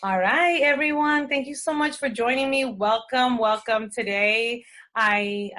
All right, everyone. Thank you so much for joining me. Welcome today. I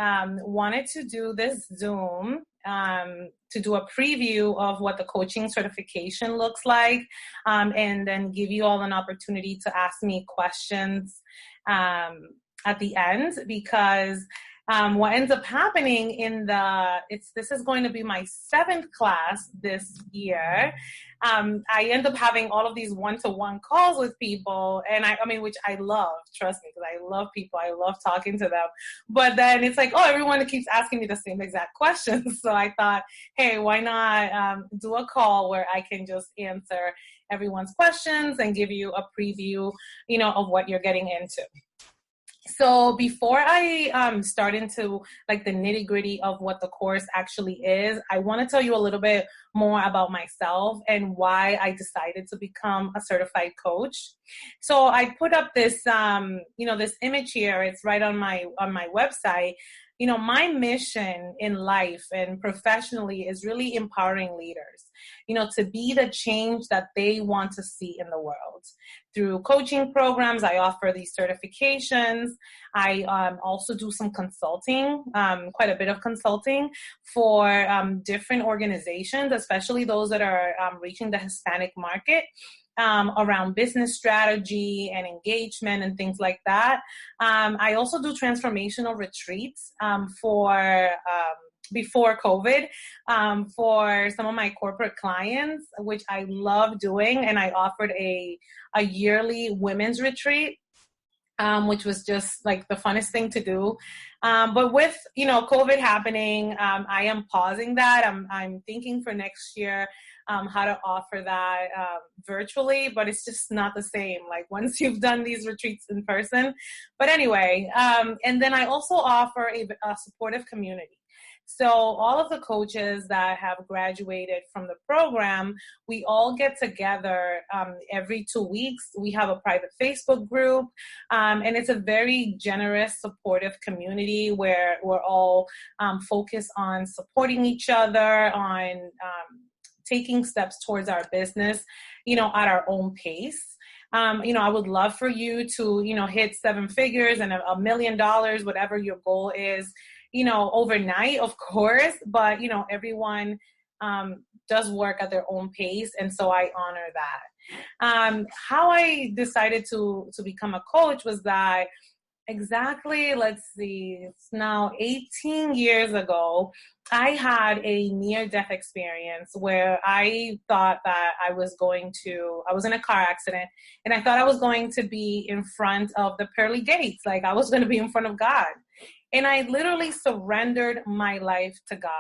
wanted to do this Zoom to do a preview of what the coaching certification looks like, and then give you all an opportunity to ask me questions at the end, because what ends up happening this is going to be my 7th class this year. I end up having all of these one-to-one calls with people, and I mean, which I love, trust me, because I love people. I love talking to them. But then it's like, oh, everyone keeps asking me the same exact questions. So I thought, hey, why not do a call where I can just answer everyone's questions and give you a preview, of what you're getting into. So before I start into like the nitty gritty of what the course actually is, I want to tell you a little bit more about myself and why I decided to become a certified coach. So I put up this, this image here. It's right on my website. My mission in life and professionally is really empowering leaders, to be the change that they want to see in the world. Through coaching programs, I offer these certifications. I also do some consulting, quite a bit of consulting for different organizations, especially those that are reaching the Hispanic market. Around business strategy and engagement and things like that. I also do transformational retreats before COVID for some of my corporate clients, which I love doing. And I offered a yearly women's retreat, which was just like the funnest thing to do. But with, COVID happening, I am pausing that. I'm thinking for next year how to offer that virtually, but it's just not the same, like once you've done these retreats in person. But anyway, and then I also offer a supportive community. So all of the coaches that have graduated from the program, we all get together every 2 weeks. We have a private Facebook group, and it's a very generous, supportive community where we're all focused on supporting each other, on taking steps towards our business, at our own pace. I would love for you to, hit 7 figures and $1 million, whatever your goal is, overnight, of course, but, everyone does work at their own pace. And so I honor that. How I decided to become a coach was that exactly, let's see, it's now 18 years ago, I had a near-death experience where I thought that I was in a car accident, and I thought I was going to be in front of the pearly gates, like I was going to be in front of God. And I literally surrendered my life to God.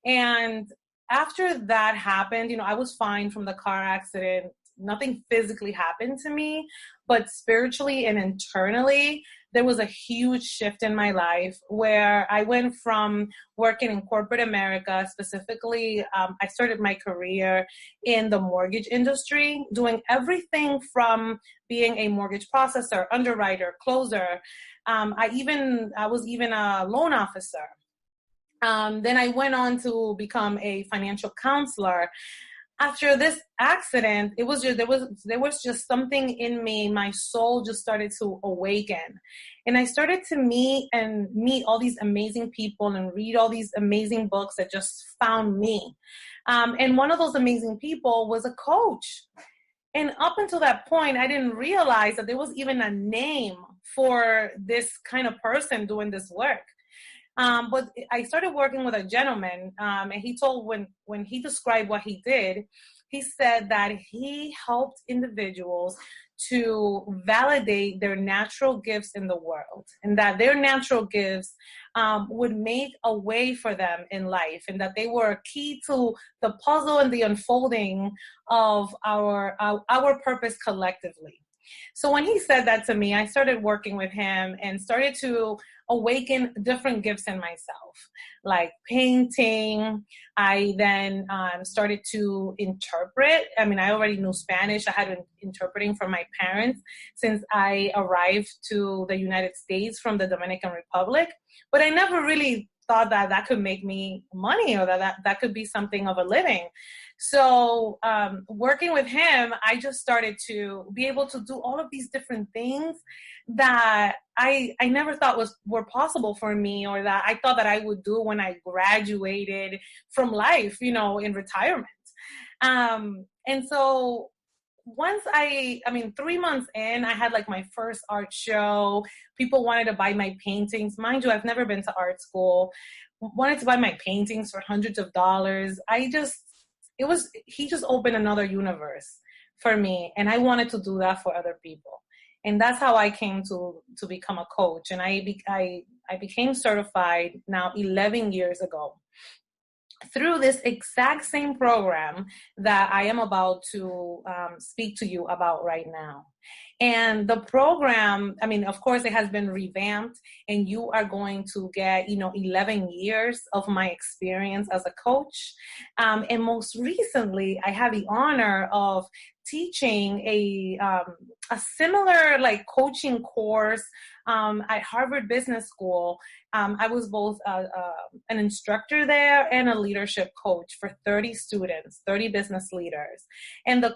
And after that happened, I was fine from the car accident. Nothing physically happened to me, but spiritually and internally, there was a huge shift in my life where I went from working in corporate America, specifically, I started my career in the mortgage industry, doing everything from being a mortgage processor, underwriter, closer. I was even a loan officer. Then I went on to become a financial counselor. After this accident, there was just something in me. My soul just started to awaken, and I started to meet all these amazing people and read all these amazing books that just found me. And one of those amazing people was a coach. And up until that point, I didn't realize that there was even a name for this kind of person doing this work. But I started working with a gentleman, and he told when he described what he did, he said that he helped individuals to validate their natural gifts in the world, and that their natural gifts would make a way for them in life, and that they were key to the puzzle and the unfolding of our purpose collectively. So when he said that to me, I started working with him and started to awaken different gifts in myself, like painting. I then started to interpret. I mean, I already knew Spanish. I had been interpreting for my parents since I arrived to the United States from the Dominican Republic, but I never really thought that that could make me money, or that could be something of a living. So working with him, I just started to be able to do all of these different things that I never thought were possible for me, or that I thought that I would do when I graduated from life, in retirement. And so once 3 months in, I had like my first art show. People wanted to buy my paintings. Mind you, I've never been to art school. Wanted to buy my paintings for hundreds of dollars. He just opened another universe for me. And I wanted to do that for other people. And that's how I came to become a coach. And I became certified now 11 years ago, through this exact same program that I am about to speak to you about right now. And the program, of course, it has been revamped, and you are going to get, 11 years of my experience as a coach. And most recently, I had the honor of teaching a similar coaching course at Harvard Business School. I was both an instructor there and a leadership coach for 30 students, 30 business leaders. And the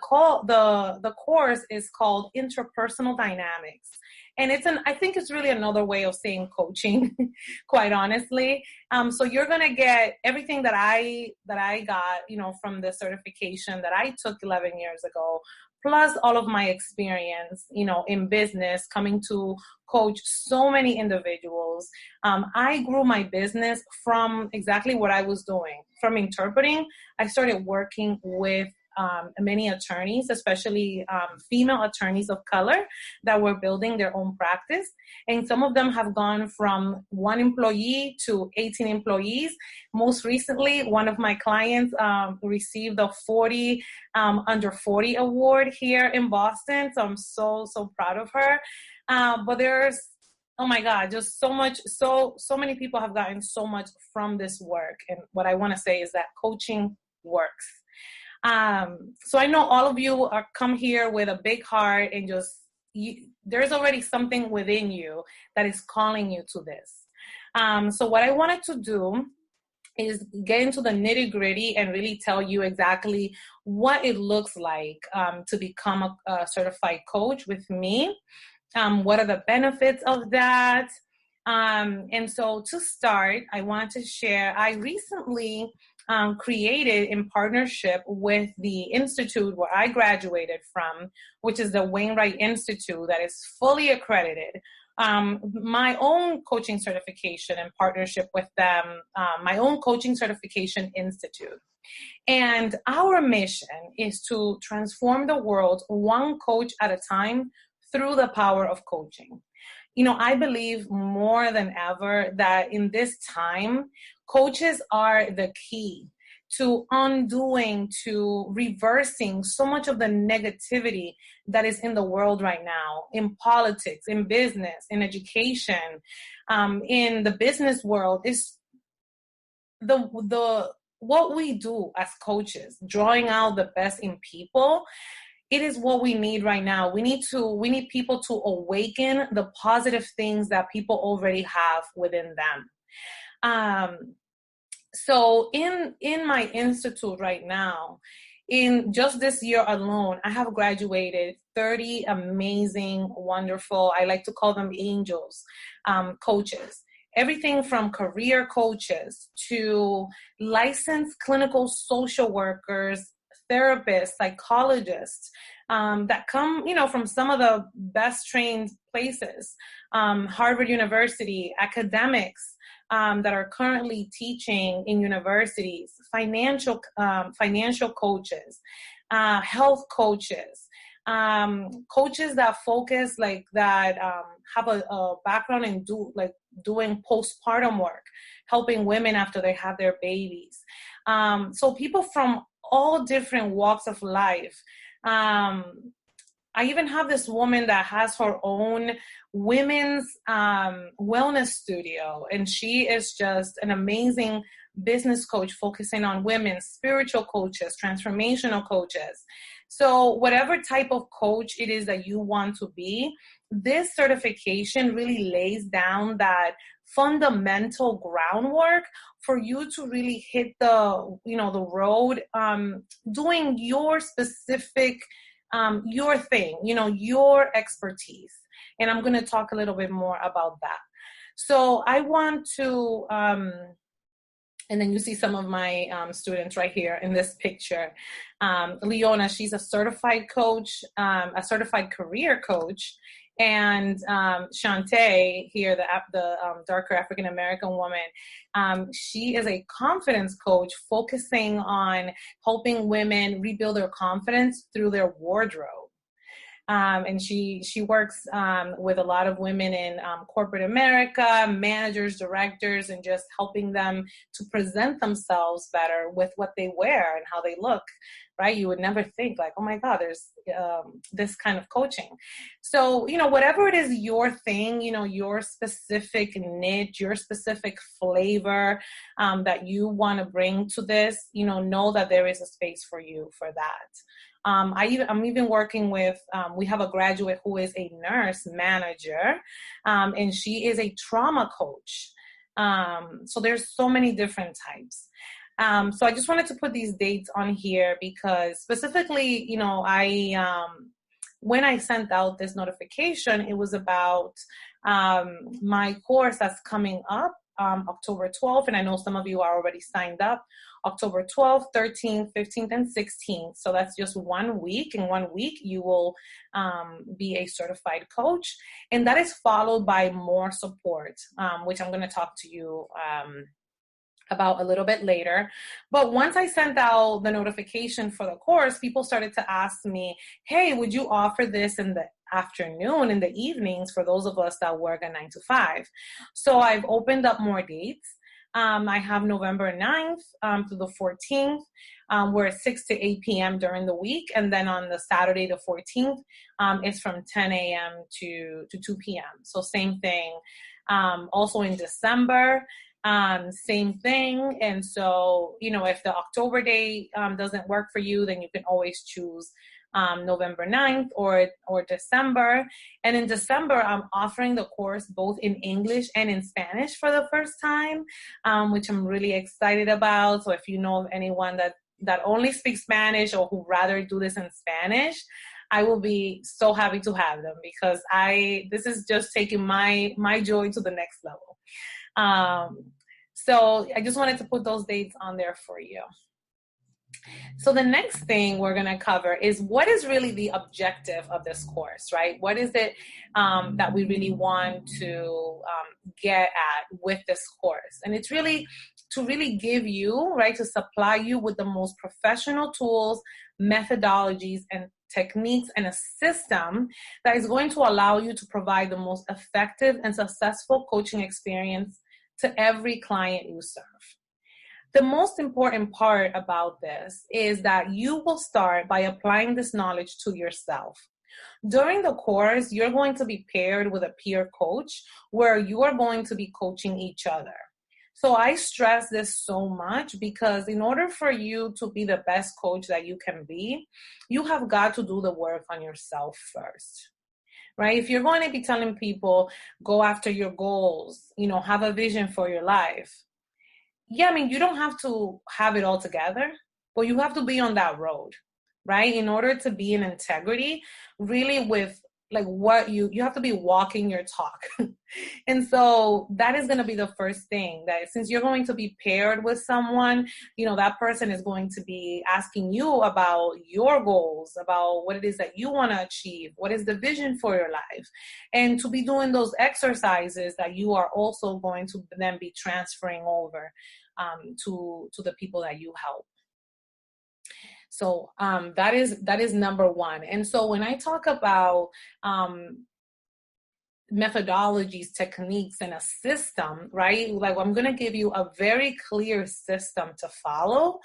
course is called Interpersonal Dynamics. And I think it's really another way of saying coaching, quite honestly. So you're going to get everything that I got, from the certification that I took 11 years ago, plus all of my experience, in business, coming to coach so many individuals. I grew my business from exactly what I was doing. From interpreting, I started working with many attorneys, especially female attorneys of color that were building their own practice. And some of them have gone from 1 employee to 18 employees. Most recently, one of my clients received a 40 under 40 award here in Boston. So I'm so proud of her. But there's, oh my God, just so much, so many people have gotten so much from this work. And what I want to say is that coaching works. So I know all of you come here with a big heart, and there's already something within you that is calling you to this. So what I wanted to do is get into the nitty gritty and really tell you exactly what it looks like to become a certified coach with me. What are the benefits of that? And so to start, I wanted to share, I recently created in partnership with the institute where I graduated from, which is the Wainwright Institute, that is fully accredited. My own coaching certification in partnership with them, my own coaching certification institute. And our mission is to transform the world one coach at a time through the power of coaching. I believe more than ever that in this time, coaches are the key to undoing, to reversing so much of the negativity that is in the world right now, in politics, in business, in education, in the business world. Is what we do as coaches, drawing out the best in people. It is what we need right now. We need people to awaken the positive things that people already have within them. So in my institute right now, in just this year alone, I have graduated 30 amazing, wonderful, I like to call them angels, coaches. Everything from career coaches to licensed clinical social workers, therapists, psychologists, that come, from some of the best trained places, Harvard University, academics that are currently teaching in universities, financial coaches, health coaches, coaches that focus have a background in doing postpartum work, helping women after they have their babies. So people from all different walks of life. I even have this woman that has her own women's wellness studio, and she is just an amazing business coach focusing on women, spiritual coaches, transformational coaches. So whatever type of coach it is that you want to be, this certification really lays down that fundamental groundwork for you to really hit the road, doing your specific, your thing, your expertise. And I'm going to talk a little bit more about that. So I want to, and then you see some of my students right here in this picture. Leona, she's a certified coach, a certified career coach. And Shantae here, the darker African-American woman, she is a confidence coach focusing on helping women rebuild their confidence through their wardrobe. And she works with a lot of women in corporate America, managers, directors, and just helping them to present themselves better with what they wear and how they look, right? You would never think like, oh my God, there's this kind of coaching. So, whatever it is your thing, your specific niche, your specific flavor that you want to bring to this, know that there is a space for you for that. I'm even working with, we have a graduate who is a nurse manager, and she is a trauma coach. So there's so many different types. So I just wanted to put these dates on here because specifically, when I sent out this notification, it was about my course that's coming up October 12th, and I know some of you are already signed up. October 12th, 13th, 15th, and 16th. So that's just 1 week. In 1 week, you will be a certified coach. And that is followed by more support, which I'm going to talk to you about a little bit later. But once I sent out the notification for the course, people started to ask me, hey, would you offer this in the afternoon, in the evenings, for those of us that work a 9 to 5? So I've opened up more dates. I have November 9th through the 14th. We're 6 to 8 p.m. during the week. And then on the Saturday, the 14th, it's from 10 a.m. to 2 p.m. So same thing. Also in December, same thing. And so, if the October day doesn't work for you, then you can always choose November 9th or December. And in December, I'm offering the course both in English and in Spanish for the first time, which I'm really excited about. So if you know of anyone that only speaks Spanish or who rather do this in Spanish, I will be so happy to have them because this is just taking my joy to the next level. So I just wanted to put those dates on there for you. So the next thing we're going to cover is what is really the objective of this course, right? What is it that we really want to get at with this course? And it's really to really give you, right, to supply you with the most professional tools, methodologies, and techniques and a system that is going to allow you to provide the most effective and successful coaching experience to every client you serve. The most important part about this is that you will start by applying this knowledge to yourself. During the course, you're going to be paired with a peer coach where you are going to be coaching each other. So I stress this so much because in order for you to be the best coach that you can be, you have got to do the work on yourself first. Right? If you're going to be telling people, go after your goals, have a vision for your life. Yeah, you don't have to have it all together, but you have to be on that road, right? In order to be in integrity, really with like what you have to be walking your talk. And so that is going to be the first thing, that since you're going to be paired with someone, that person is going to be asking you about your goals, about what it is that you want to achieve, what is the vision for your life, and to be doing those exercises that you are also going to then be transferring over to the people that you help. So that is number one. And so when I talk about methodologies, techniques, and a system, right? Like I'm going to give you a very clear system to follow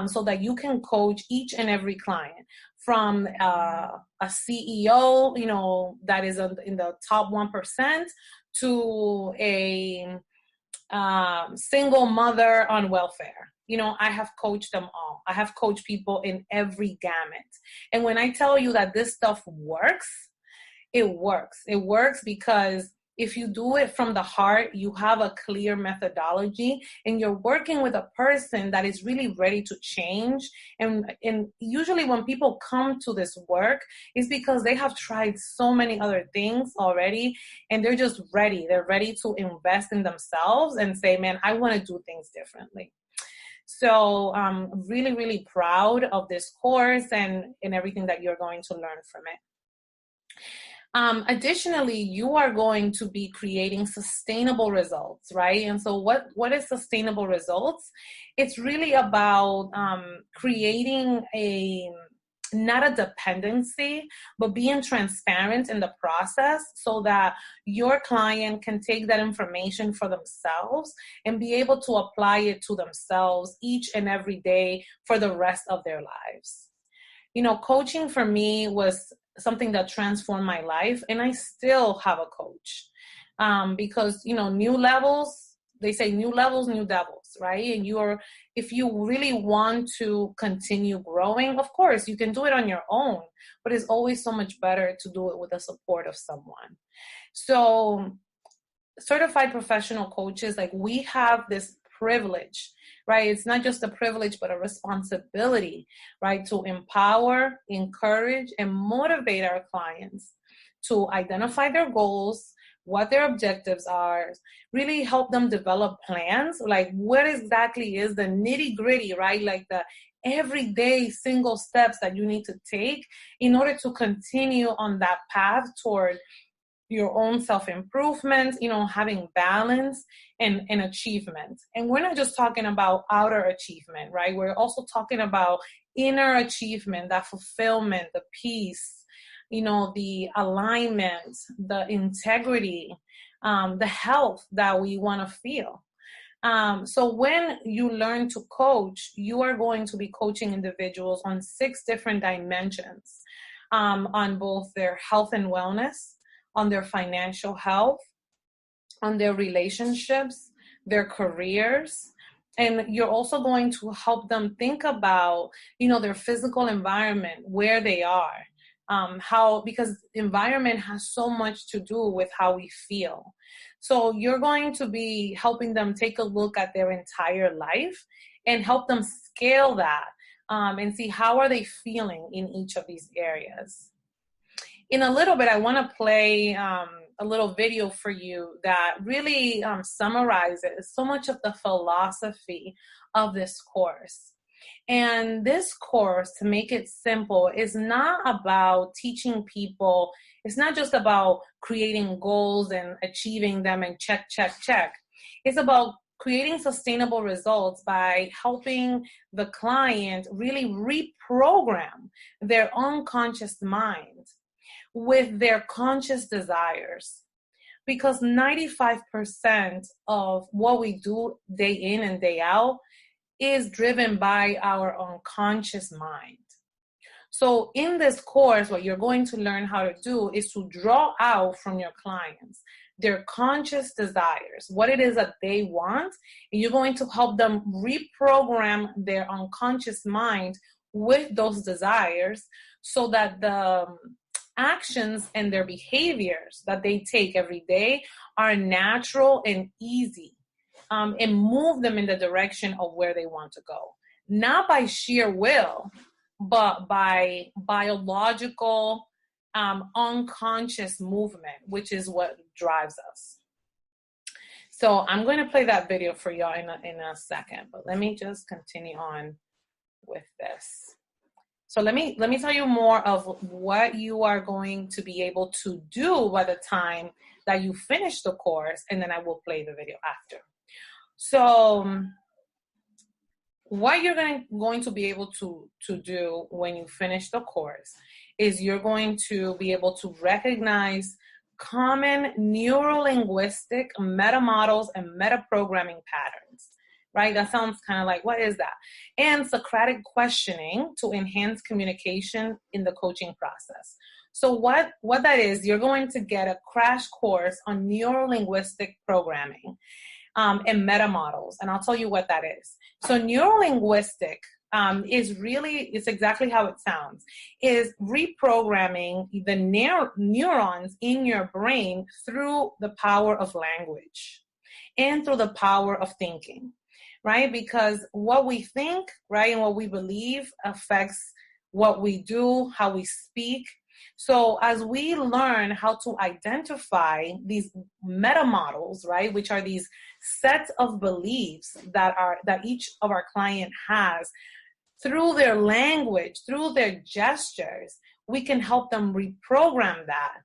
so that you can coach each and every client, from a CEO, that is in the top 1%, to a single mother on welfare. I have coached them all. I have coached people in every gamut. And when I tell you that this stuff works, it works. It works because if you do it from the heart, you have a clear methodology, and you're working with a person that is really ready to change. And usually when people come to this work, it's because they have tried so many other things already, and they're just ready. They're ready to invest in themselves and say, man, I want to do things differently. So I'm really, really proud of this course and everything that you're going to learn from it. Additionally, you are going to be creating sustainable results, right? And so what is sustainable results? It's really about creating not a dependency, but being transparent in the process so that your client can take that information for themselves and be able to apply it to themselves each and every day for the rest of their lives. Coaching for me was something that transformed my life, and I still have a coach because, new levels, they say new levels, new devils, right? And if you really want to continue growing, of course, you can do it on your own, but it's always so much better to do it with the support of someone. So certified professional coaches, like, we have this privilege, right? It's not just a privilege, but a responsibility, right? To empower, encourage, and motivate our clients to identify their goals, what their objectives are, really help them develop plans, like what exactly is the nitty gritty, right? Like the everyday single steps that you need to take in order to continue on that path toward your own self-improvement, having balance and achievement. And we're not just talking about outer achievement, right? We're also talking about inner achievement, that fulfillment, the peace, the alignment, the integrity, the health that we want to feel. So when you learn to coach, you are going to be coaching individuals on 6 different dimensions, on both their health and wellness, on their financial health, on their relationships, their careers. And you're also going to help them think about, their physical environment, where they are, because environment has so much to do with how we feel. So you're going to be helping them take a look at their entire life and help them scale that and see how are they feeling in each of these areas. In a little bit, I want to play a little video for you that really summarizes so much of the philosophy of this course. And this course, to make it simple, is not about teaching people. It's not just about creating goals and achieving them and check, check, check. It's about creating sustainable results by helping the client really reprogram their unconscious mind with their conscious desires. Because 95% of what we do day in and day out is driven by our unconscious mind. So in this course, what you're going to learn how to do is to draw out from your clients their conscious desires, what it is that they want, and you're going to help them reprogram their unconscious mind with those desires so that the actions and their behaviors that they take every day are natural and easy, and move them in the direction of where they want to go. Not by sheer will, but by biological, unconscious movement, which is what drives us. So I'm going to play that video for y'all in a second, but let me just continue on with this. So let me tell you more of what you are going to be able to do by the time that you finish the course, and then I will play the video after. So what you're going to be able to do when you finish the course is you're going to be able to recognize common neuro-linguistic meta models and meta programming patterns. Right? That sounds kind of like, what is that? And Socratic questioning to enhance communication in the coaching process. So what that is, you're going to get a crash course on neuro-linguistic programming and meta models. And I'll tell you what that is. So neuro-linguistic it's exactly how it sounds, is reprogramming the neurons in your brain through the power of language and through the power of thinking, right? Because what we think, right, and what we believe affects what we do, how we speak. So as we learn how to identify these meta models, right, which are these sets of beliefs that each of our client has, through their language, through their gestures, we can help them reprogram that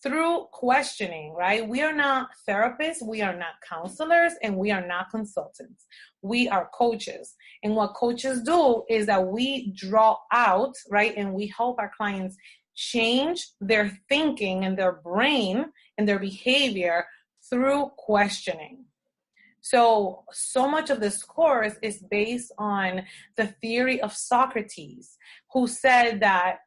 through questioning, right? We are not therapists, we are not counselors, and we are not consultants. We are coaches. And what coaches do is that we draw out, right, and we help our clients change their thinking and their brain and their behavior through questioning. So much of this course is based on the theory of Socrates, who said that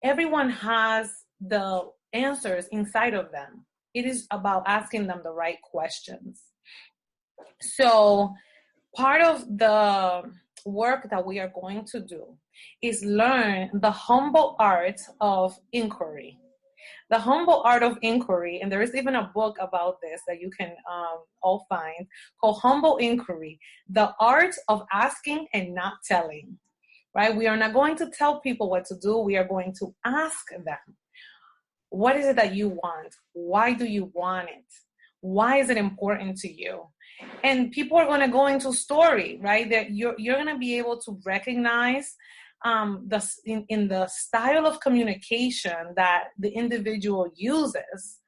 everyone has the answers inside of them. It is about asking them the right questions. So part of the work that we are going to do is learn the humble art of inquiry. The humble art of inquiry, and there is even a book about this that you can all find, called Humble Inquiry, the art of asking and not telling, right? We are not going to tell people what to do. We are going to ask them, what is it that you want? Why do you want it? Why is it important to you? And people are going to go into story, right? That you're going to be able to recognize in the style of communication that the individual uses,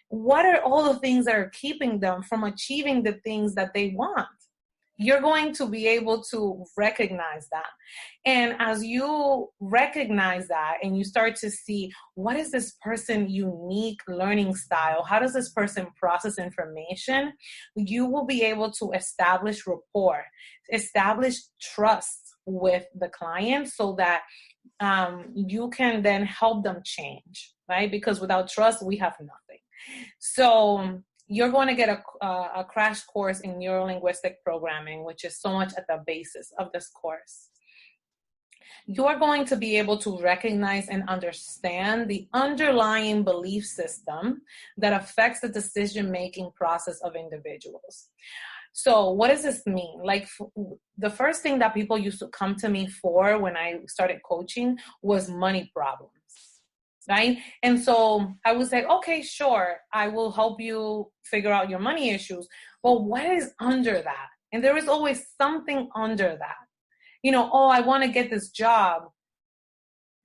what are all the things that are keeping them from achieving the things that they want? You're going to be able to recognize that. And as you recognize that and you start to see, what is this person's unique learning style? How does this person process information? You will be able to establish rapport, establish trust with the client, so that you can then help them change, right? Because without trust, we have nothing. So you're going to get a crash course in neurolinguistic programming, which is so much at the basis of this course. You are going to be able to recognize and understand the underlying belief system that affects the decision-making process of individuals. So what does this mean? Like, the first thing that people used to come to me for when I started coaching was money problems, right? And so I would say, okay, sure, I will help you figure out your money issues. Well, what is under that? And there is always something under that. You know, oh, I want to get this job.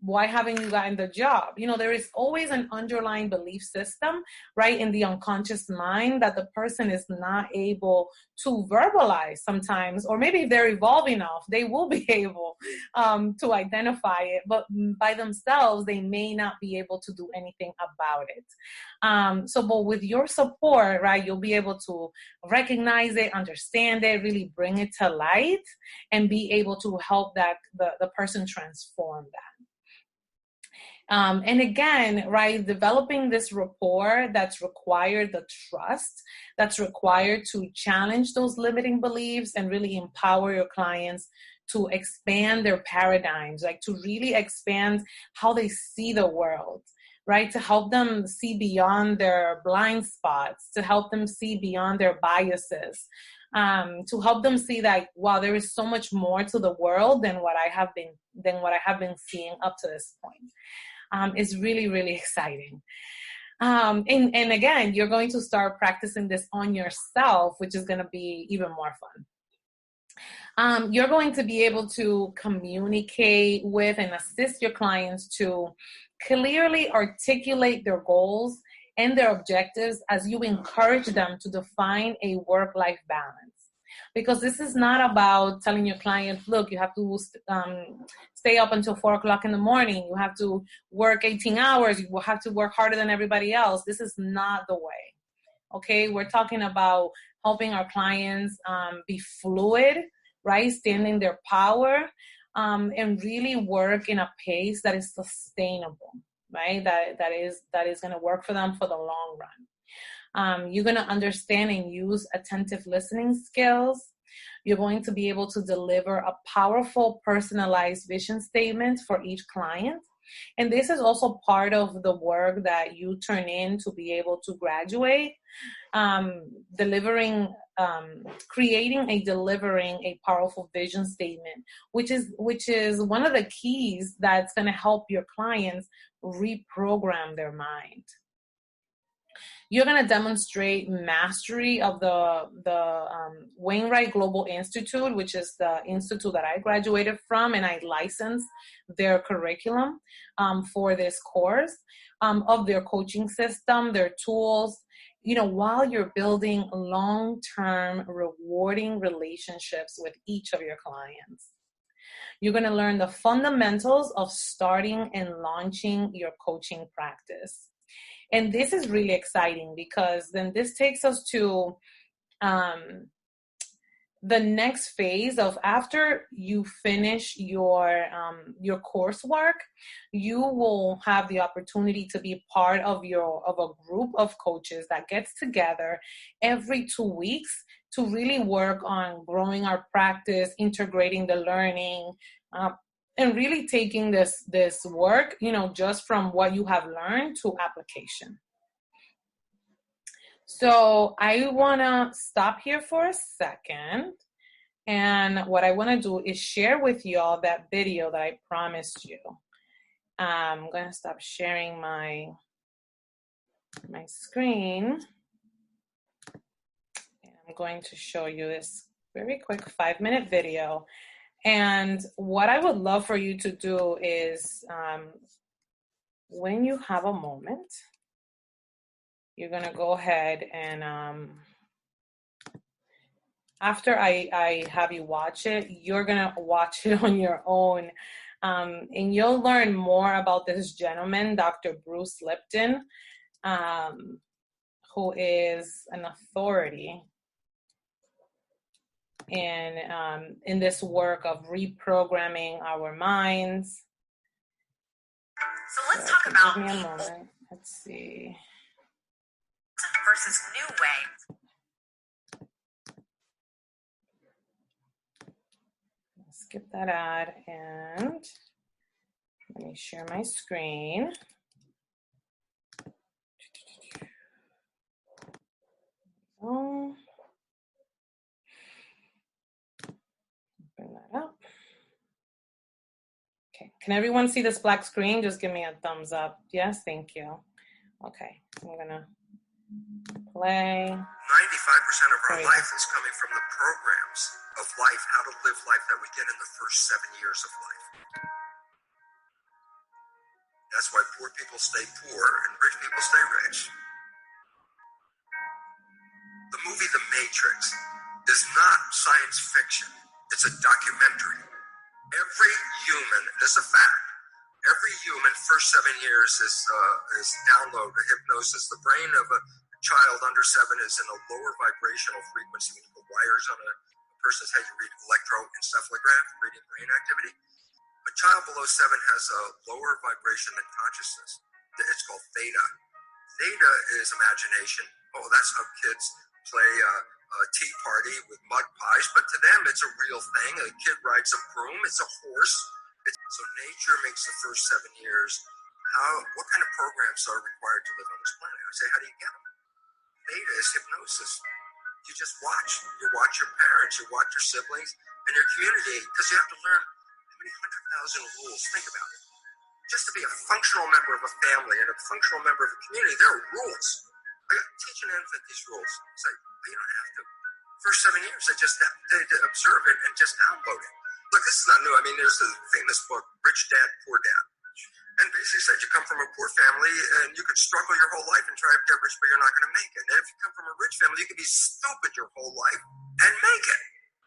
Why haven't you gotten the job? You know, there is always an underlying belief system, right, in the unconscious mind that the person is not able to verbalize sometimes, or maybe if they're evolved enough, they will be able to identify it, but by themselves, they may not be able to do anything about it. But with your support, right, you'll be able to recognize it, understand it, really bring it to light, and be able to help the person transform that. And again, right, developing this rapport that's required, the trust that's required to challenge those limiting beliefs and really empower your clients to expand their paradigms, like to really expand how they see the world, right? To help them see beyond their blind spots, to help them see beyond their biases, to help them see that, wow, there is so much more to the world than what I have been seeing up to this point. Is really, really exciting. And again, you're going to start practicing this on yourself, which is going to be even more fun. You're going to be able to communicate with and assist your clients to clearly articulate their goals and their objectives as you encourage them to define a work-life balance. Because this is not about telling your client, look, you have to stay up until 4 o'clock in the morning. You have to work 18 hours. You will have to work harder than everybody else. This is not the way. Okay, we're talking about helping our clients be fluid, right? Stand in their power, and really work in a pace that is sustainable, right? That is going to work for them for the long run. You're going to understand and use attentive listening skills. You're going to be able to deliver a powerful, personalized vision statement for each client. And this is also part of the work that you turn in to be able to graduate, delivering a powerful vision statement, which is one of the keys that's going to help your clients reprogram their mind. You're going to demonstrate mastery of the Wainwright Global Institute, which is the institute that I graduated from, and I licensed their curriculum for this course, of their coaching system, their tools, while you're building long-term rewarding relationships with each of your clients. You're going to learn the fundamentals of starting and launching your coaching practice. And this is really exciting because then this takes us to the next phase of after you finish your coursework, you will have the opportunity to be part of a group of coaches that gets together every 2 weeks to really work on growing our practice, integrating the learning, and really taking this work, just from what you have learned to application. So I want to stop here for a second. And what I want to do is share with y'all that video that I promised you. I'm going to stop sharing my screen. And I'm going to show you this very quick 5-minute video. And what I would love for you to do is, when you have a moment, you're going to go ahead and after I have you watch it, you're going to watch it on your own. And you'll learn more about this gentleman, Dr. Bruce Lipton, who is an authority in this work of reprogramming our minds. So let's talk about give me a moment. Let's see. Versus new way. Skip that ad and let me share my screen. Open that up. Okay, can everyone see this black screen? Just give me a thumbs up. Yes, thank you. Okay, I'm gonna play. 95% of our life is coming from the programs of life, how to live life that we get in the first 7 years of life. That's why poor people stay poor and rich people stay rich. The movie The Matrix is not science fiction. It's a documentary. Every human, this is a fact, every human first 7 years is download a hypnosis. The brain of a child under 7 is in a lower vibrational frequency. When you put wires on a person's head, you read electroencephalograph, reading brain activity. A child below 7 has a lower vibration than consciousness. It's called theta. Theta is imagination. Oh, that's how kids play a tea party with mud pies, but to them it's a real thing. A kid rides a broom, it's a horse. So nature makes the first 7 years. What kind of programs are required to live on this planet? I say, how do you get them? Theta is hypnosis. You just watch. You watch your parents, you watch your siblings, and your community, because you have to learn how many 100,000 rules. Think about it. Just to be a functional member of a family and a functional member of a community, there are rules. I got to teach an infant these rules. It's like, you don't have to. First 7 years, they observe it and just download it. Look, this is not new. I mean, there's the famous book, Rich Dad, Poor Dad. And basically said you come from a poor family and you could struggle your whole life and try to get rich, but you're not going to make it. And if you come from a rich family, you could be stupid your whole life and make it.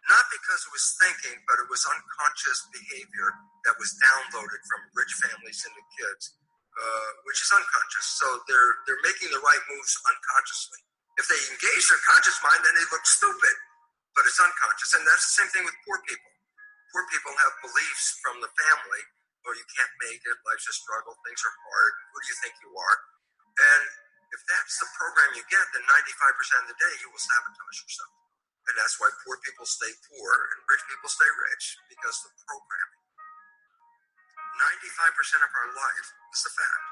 Not because it was thinking, but it was unconscious behavior that was downloaded from rich families into kids, which is unconscious. So they're making the right moves unconsciously. If they engage their conscious mind, then they look stupid, but it's unconscious. And that's the same thing with poor people. Poor people have beliefs from the family. Oh, you can't make it, life's a struggle, things are hard, who do you think you are? And if that's the program you get, then 95% of the day you will sabotage yourself. And that's why poor people stay poor and rich people stay rich, because the programming. 95% of our life, is a fact,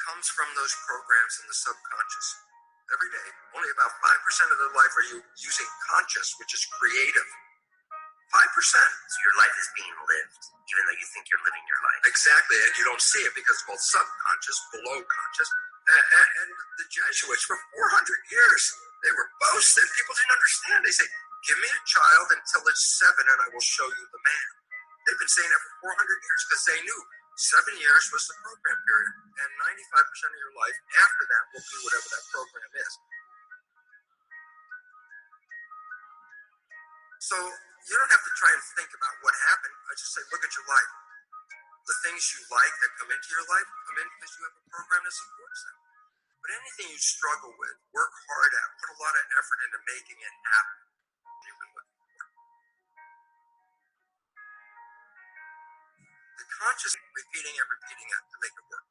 comes from those programs in the subconscious. Every day. Only about 5% of their life are you using conscious, which is creative. 5%. So your life is being lived, even though you think you're living your life. Exactly, and you don't see it because it's both subconscious, below conscious. And the Jesuits, for 400 years, they were boasting. People didn't understand. They say, give me a child until it's 7 and I will show you the man. They've been saying that for 400 years because they knew 7 years was the program period. And 95% of your life after that will be whatever that program is. So you don't have to try and think about what happened. I just say, look at your life. The things you like that come into your life come in because you have a program that supports them. But anything you struggle with, work hard at, put a lot of effort into making it happen. You've been looking for. The conscious repeating it to make it work.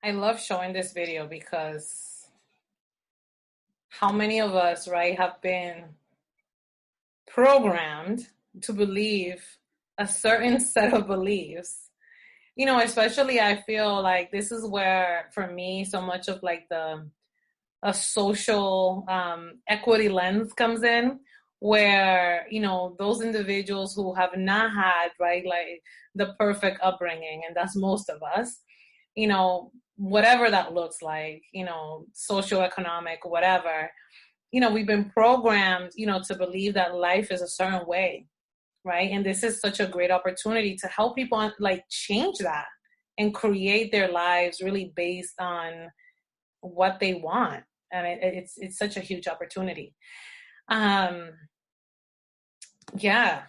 I love showing this video because how many of us, right, have been programmed to believe a certain set of beliefs. You know, especially I feel like this is where, for me, so much of like a social equity lens comes in, where, you know, those individuals who have not had, right, like the perfect upbringing, and that's most of us, you know, whatever that looks like, you know, socioeconomic, whatever, you know, we've been programmed, you know, to believe that life is a certain way, right? And this is such a great opportunity to help people like change that and create their lives really based on what they want. And it's such a huge opportunity. Yeah,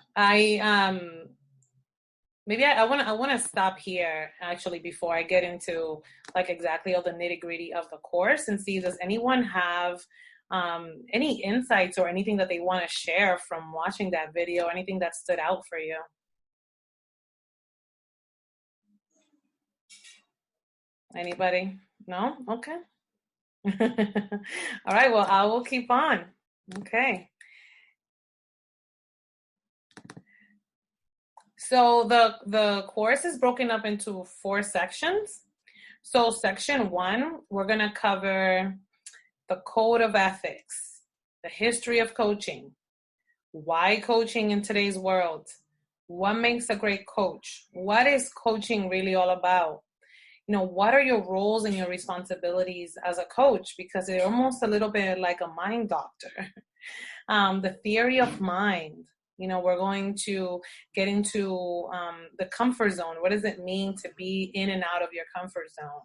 maybe I want to stop here actually before I get into like exactly all the nitty gritty of the course, and see, does anyone have any insights or anything that they want to share from watching that video, anything that stood out for you? Anybody? No? Okay. All right, well, I will keep on. Okay. So the course is broken up into 4 sections. So section 1, we're going to cover the code of ethics, the history of coaching, why coaching in today's world, what makes a great coach, what is coaching really all about, you know, what are your roles and your responsibilities as a coach, because they're almost a little bit like a mind doctor. The theory of mind. You know, we're going to get into the comfort zone. What does it mean to be in and out of your comfort zone?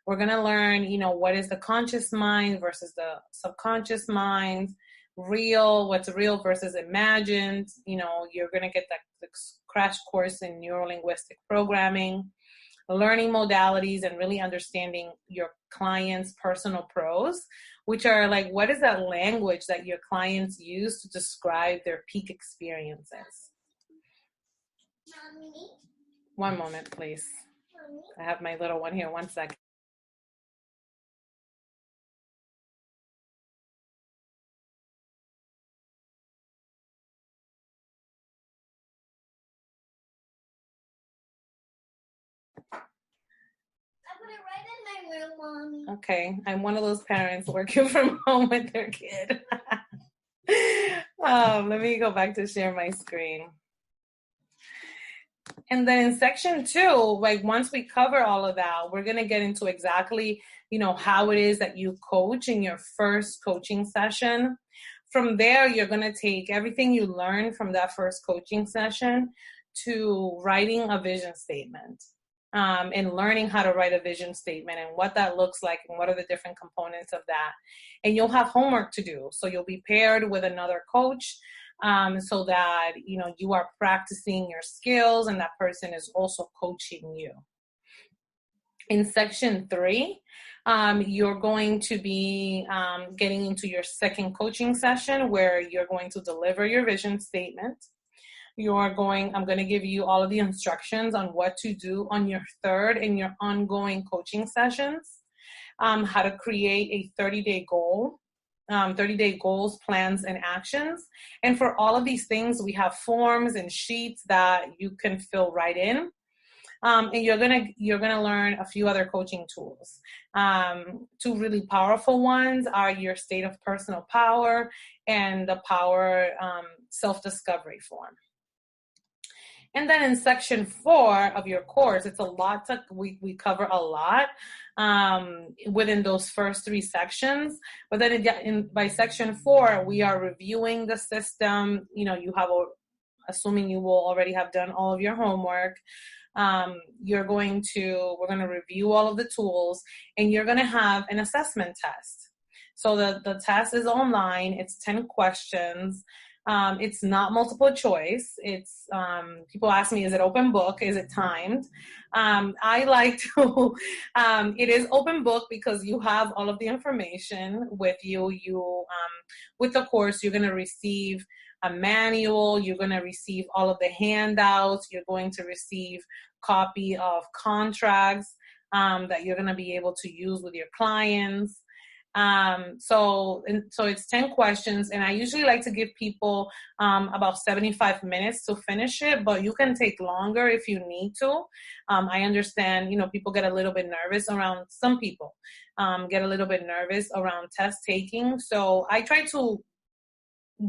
We're going to learn, you know, what is the conscious mind versus the subconscious mind, what's real versus imagined. You know, you're going to get the crash course in neuro-linguistic programming, learning modalities, and really understanding your client's personal prose, which are like, what is that language that your clients use to describe their peak experiences? Mommy? One moment, please. Mommy? I have my little one here. One second. I put it right in my room, Mommy. Okay, I'm one of those parents working from home with their kid. Let me go back to share my screen. And then in section 2, like once we cover all of that, we're going to get into exactly, you know, how it is that you coach in your first coaching session. From there, you're going to take everything you learned from that first coaching session to writing a vision statement. And learning how to write a vision statement and what that looks like and what are the different components of that. And you'll have homework to do. So you'll be paired with another coach so that, you know, you are practicing your skills and that person is also coaching you. In section 3, you're going to be getting into your second coaching session where you're going to deliver your vision statement. I'm going to give you all of the instructions on what to do on your third and your ongoing coaching sessions, how to create a 30-day goal, 30-day goals, plans, and actions. And for all of these things, we have forms and sheets that you can fill right in. And you're gonna learn a few other coaching tools. Two really powerful ones are your state of personal power and the power self-discovery form. And then in section 4 of your course, it's a lot we cover a lot within those first 3 sections. But then by section 4, we are reviewing the system. You know, assuming you will already have done all of your homework. We're going to review all of the tools, and you're going to have an assessment test. So the test is online. It's 10 questions. It's not multiple choice. It's people ask me, is it open book? Is it timed? I like to, it is open book because you have all of the information with you. With the course, you're going to receive a manual. You're going to receive all of the handouts. You're going to receive copy of contracts that you're going to be able to use with your clients. So it's 10 questions, and I usually like to give people about 75 minutes to finish it, but you can take longer if you need to. I understand, people get a little bit nervous around, some people get a little bit nervous around test taking. So I try to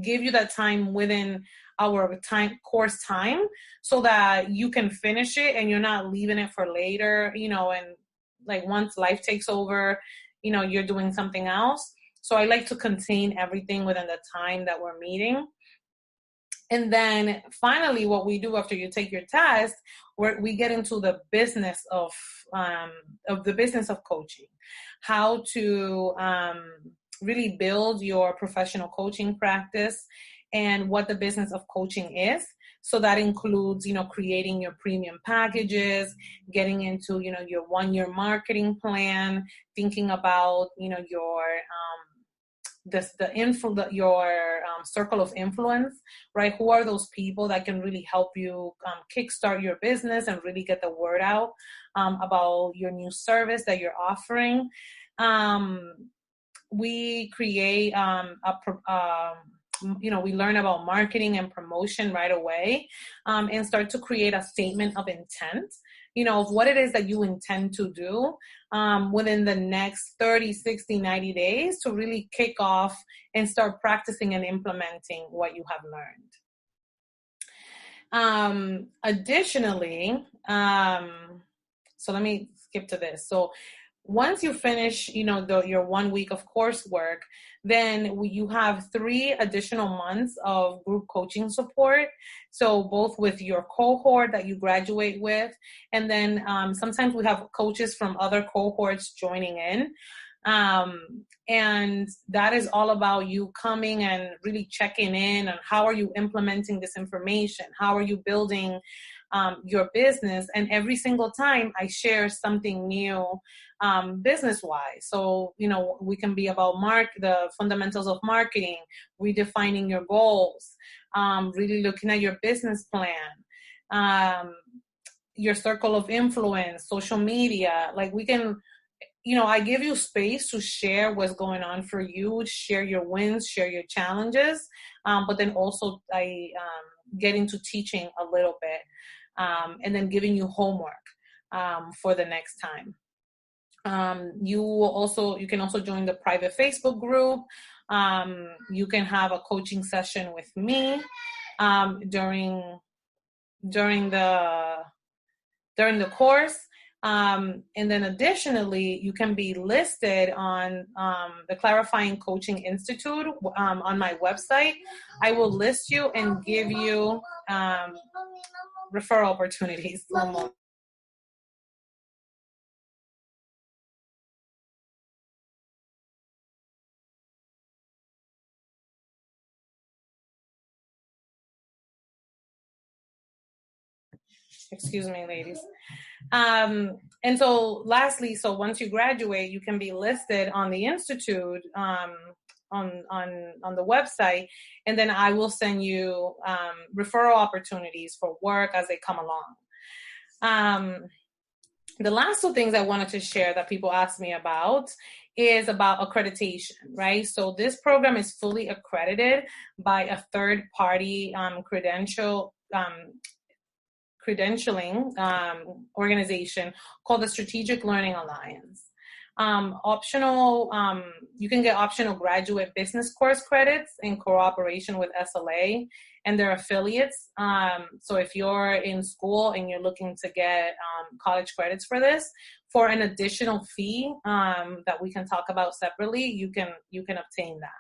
give you that time within our course time so that you can finish it and you're not leaving it for later, and like once life takes over, you're doing something else. So I like to contain everything within the time that we're meeting. And then finally, what we do after you take your test, we get into the business of coaching, how to really build your professional coaching practice and what the business of coaching is. So that includes, creating your premium packages, getting into, your 1-year marketing plan, thinking about, your circle of influence, right? Who are those people that can really help you kickstart your business and really get the word out about your new service that you're offering? We create we learn about marketing and promotion right away, and start to create a statement of intent, of what it is that you intend to do within the next 30, 60, 90 days to really kick off and start practicing and implementing what you have learned. Additionally, so let me skip to this. So once you finish, your 1 week of coursework, then you have 3 additional months of group coaching support. So both with your cohort that you graduate with, and then sometimes we have coaches from other cohorts joining in. And that is all about you coming and really checking in on how are you implementing this information? How are you building your business? And every single time I share something new business-wise. So, we can be about the fundamentals of marketing, redefining your goals, really looking at your business plan, your circle of influence, social media. Like we can, I give you space to share what's going on for you, share your wins, share your challenges, but then also I get into teaching a little bit, and then giving you homework for the next time. You can also join the private Facebook group. You can have a coaching session with me during the course. And then additionally, you can be listed on the ClaraFying Coaching Institute on my website. I will list you and give you referral opportunities. Excuse me, ladies. And so lastly, so once you graduate, you can be listed on the Institute the website, and then I will send you referral opportunities for work as they come along. The last two things I wanted to share that people ask me about is about accreditation, right? So this program is fully accredited by a third party credentialing organization called the Strategic Learning Alliance. You can get optional graduate business course credits in cooperation with SLA and their affiliates. So if you're in school and you're looking to get college credits for this, for an additional fee that we can talk about separately, you can obtain that.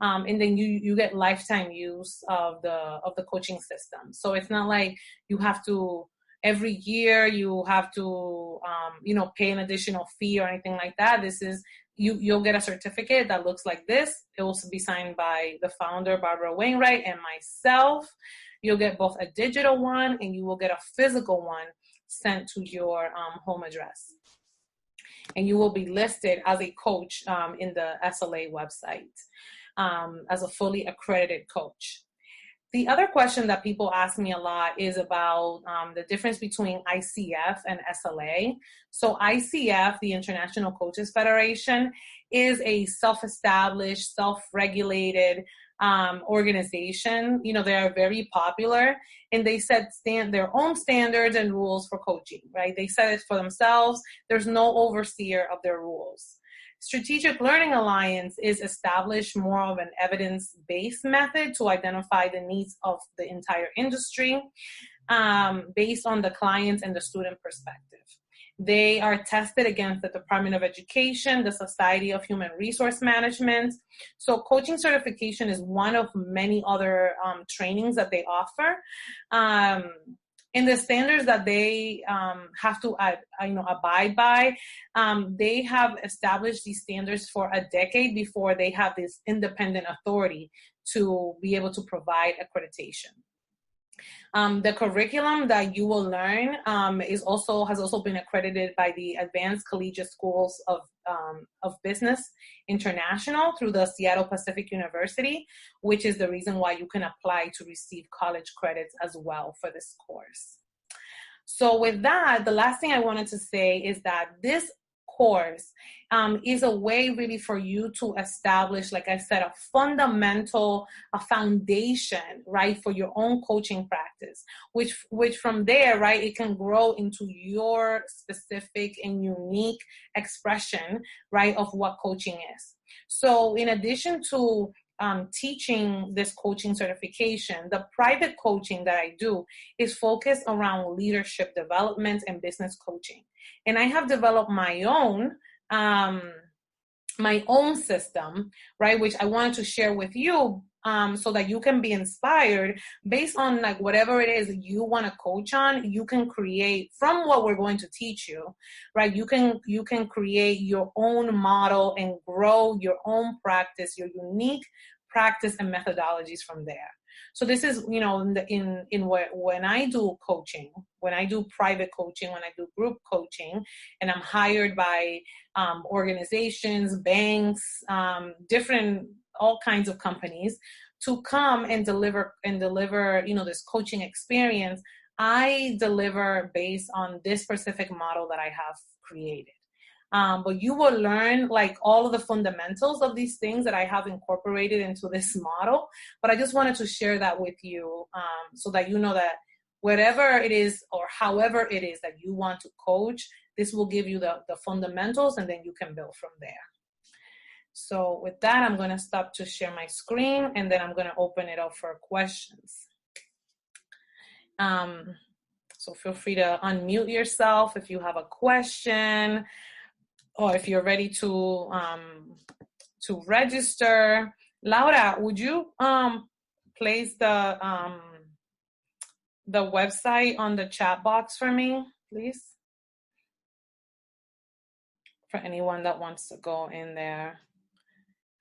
And then you get lifetime use of the coaching system. So it's not like you have to every year you have to pay an additional fee or anything like that. This is you'll get a certificate that looks like this. It will be signed by the founder, Barbara Wainwright, and myself. You'll get both a digital one and you will get a physical one sent to your home address. And you will be listed as a coach in the SLA website as a fully accredited coach. The other question that people ask me a lot is about the difference between ICF and SLA. So ICF, the International Coaches Federation, is a self-established, self-regulated organization. They are very popular, and they set their own standards and rules for coaching, right? They set it for themselves. There's no overseer of their rules. Strategic Learning Alliance is established more of an evidence-based method to identify the needs of the entire industry based on the clients and the student perspective. They are tested against the Department of Education, the Society of Human Resource Management. So coaching certification is one of many other trainings that they offer. And the standards that they have to abide by, they have established these standards for a decade before they have this independent authority to be able to provide accreditation. The curriculum that you will learn has also been accredited by the Advanced Collegiate Schools of Business International through the Seattle Pacific University, which is the reason why you can apply to receive college credits as well for this course. So with that, the last thing I wanted to say is that this course is a way really for you to establish, like I said, a foundation, right, for your own coaching practice, which from there, right, it can grow into your specific and unique expression, right, of what coaching is. So in addition to teaching this coaching certification, the private coaching that I do is focused around leadership development and business coaching. And I have developed my own system, right, which I wanted to share with you so that you can be inspired based on like whatever it is you want to coach on. You can create from what we're going to teach you, right? You can create your own model and grow your own practice, your unique practice and methodologies from there. So this is, when I do coaching, when I do private coaching, when I do group coaching, and I'm hired by organizations, banks, all kinds of companies to come and deliver, this coaching experience, I deliver based on this specific model that I have created. But you will learn like all of the fundamentals of these things that I have incorporated into this model. But I just wanted to share that with you so that you know that whatever it is or however it is that you want to coach, this will give you the fundamentals, and then you can build from there. So with that, I'm going to stop to share my screen, and then I'm going to open it up for questions. So feel free to unmute yourself if you have a question, or if you're ready to register. Laura, would you place the website on the chat box for me, please? For anyone that wants to go in there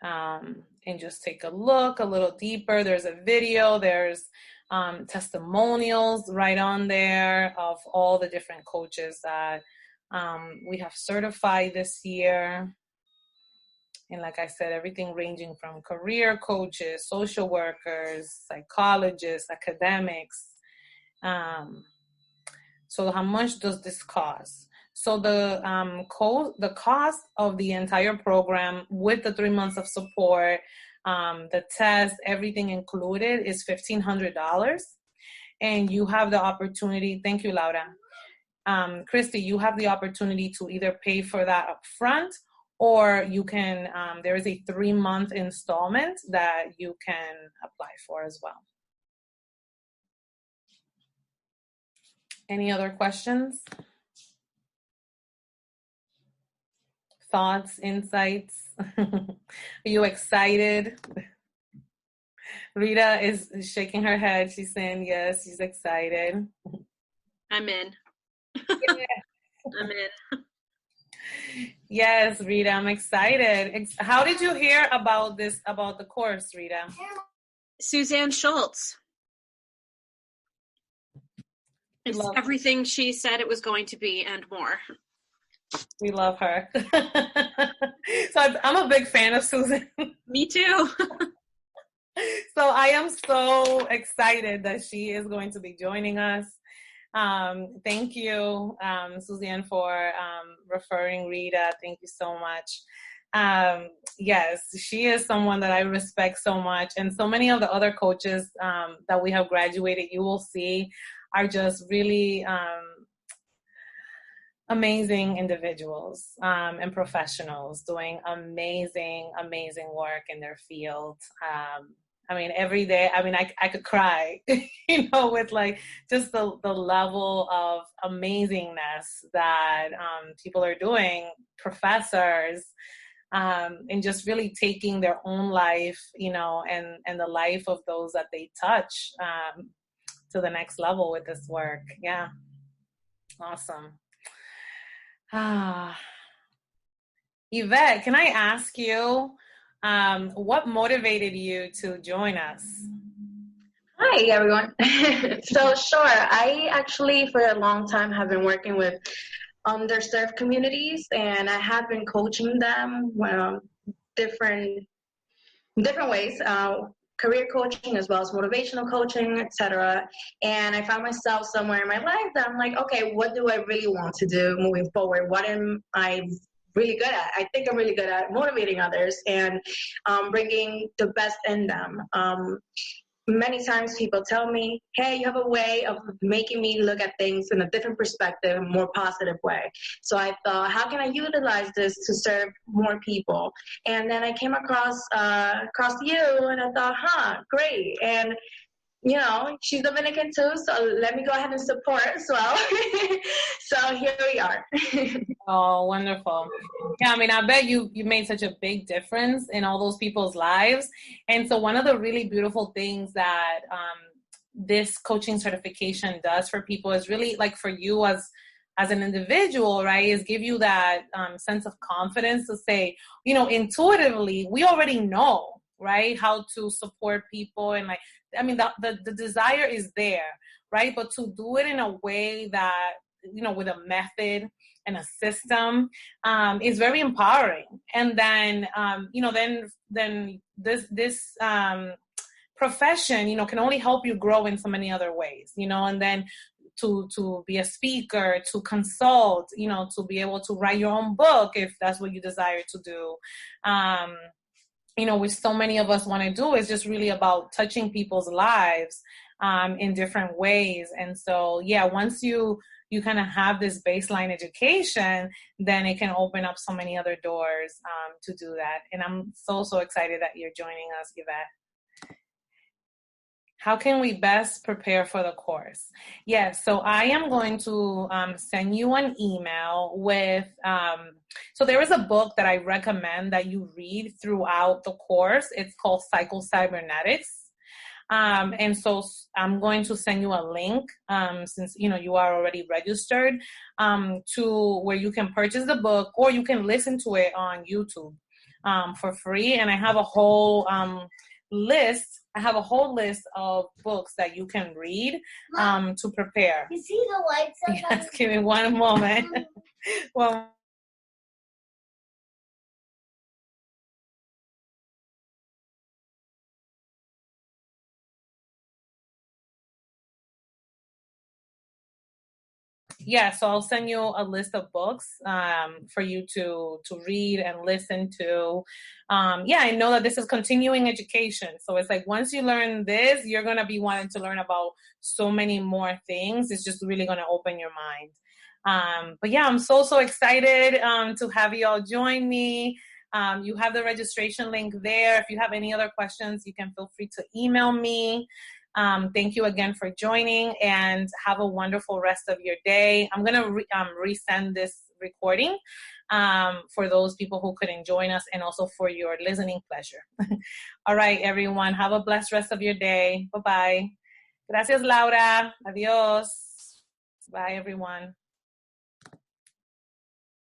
and just take a look a little deeper. There's a video, there's testimonials right on there of all the different coaches that we have certified this year. And like I said, everything ranging from career coaches, social workers, psychologists, academics. So how much does this cost? So the cost of the entire program with the 3 months of support, the test, everything included is $1,500. And you have the opportunity, thank you, Laura. Christy, you have the opportunity to either pay for that up front, or you can, there is a 3-month installment that you can apply for as well. Any other questions? Thoughts, insights? Are you excited? Rita is shaking her head. She's saying yes, she's excited. I'm in. Yeah. I'm in. Yes, Rita, I'm excited. How did you hear about the course, Rita? Suzanne Schultz. It's everything she said it was going to be and more. We love her. So I'm a big fan of Susan. Me too. So I am so excited that she is going to be joining us. Thank you, Suzanne, for referring Rita. Thank you so much. Yes, she is someone that I respect so much. And so many of the other coaches that we have graduated, you will see, are just really amazing individuals and professionals doing amazing, amazing work in their field. I mean, every day, I mean, I could cry, you know, with like just the level of amazingness that people are doing, professors, and just really taking their own life, you know, and the life of those that they touch to the next level with this work. Yeah. Awesome. Yvette, can I ask you, what motivated you to join us? Hi, everyone. So sure, I actually for a long time have been working with underserved communities, and I have been coaching them different ways, career coaching as well as motivational coaching, etc. And I found myself somewhere in my life that I'm like, okay, what do I really want to do moving forward? What am I really good at? I think I'm really good at motivating others and bringing the best in them. Many times people tell me, hey, you have a way of making me look at things in a different perspective, a more positive way. So I thought, how can I utilize this to serve more people? And then I came across you, and I thought, great. And you know, she's Dominican too, so let me go ahead and support as well. So here we are. Oh, wonderful. Yeah, I mean, I bet you made such a big difference in all those people's lives. And so one of the really beautiful things that this coaching certification does for people is really like for you as an individual, right, is give you that sense of confidence to say, you know, intuitively, we already know, right, how to support people. And like, I mean, the desire is there, right? But to do it in a way that, you know, with a method and a system is very empowering. And then, you know, then this profession, you know, can only help you grow in so many other ways, you know, and then to be a speaker, to consult, you know, to be able to write your own book if that's what you desire to do. You know, which so many of us want to do, is just really about touching people's lives in different ways. And so, yeah, once you kind of have this baseline education, then it can open up so many other doors to do that. And I'm so excited that you're joining us, Yvette. How can we best prepare for the course? Yes, so I am going to send you an email with, so there is a book that I recommend that you read throughout the course. It's called Psycho-Cybernetics. And so I'm going to send you a link, since, you know, you are already registered, to where you can purchase the book, or you can listen to it on YouTube for free. And I have a whole list. I have a whole list of books that you can read to prepare. You see the lights up? Yes, give me one moment. Well. yeah, so I'll send you a list of books for you to read and listen to. Yeah, I know that this is continuing education. So it's like once you learn this, you're going to be wanting to learn about so many more things. It's just really going to open your mind. But yeah, I'm so excited to have you all join me. You have the registration link there. If you have any other questions, you can feel free to email me. Thank you again for joining, and have a wonderful rest of your day. I'm going to resend this recording for those people who couldn't join us, and also for your listening pleasure. All right, everyone. Have a blessed rest of your day. Bye-bye. Gracias, Laura. Adios. Bye, everyone.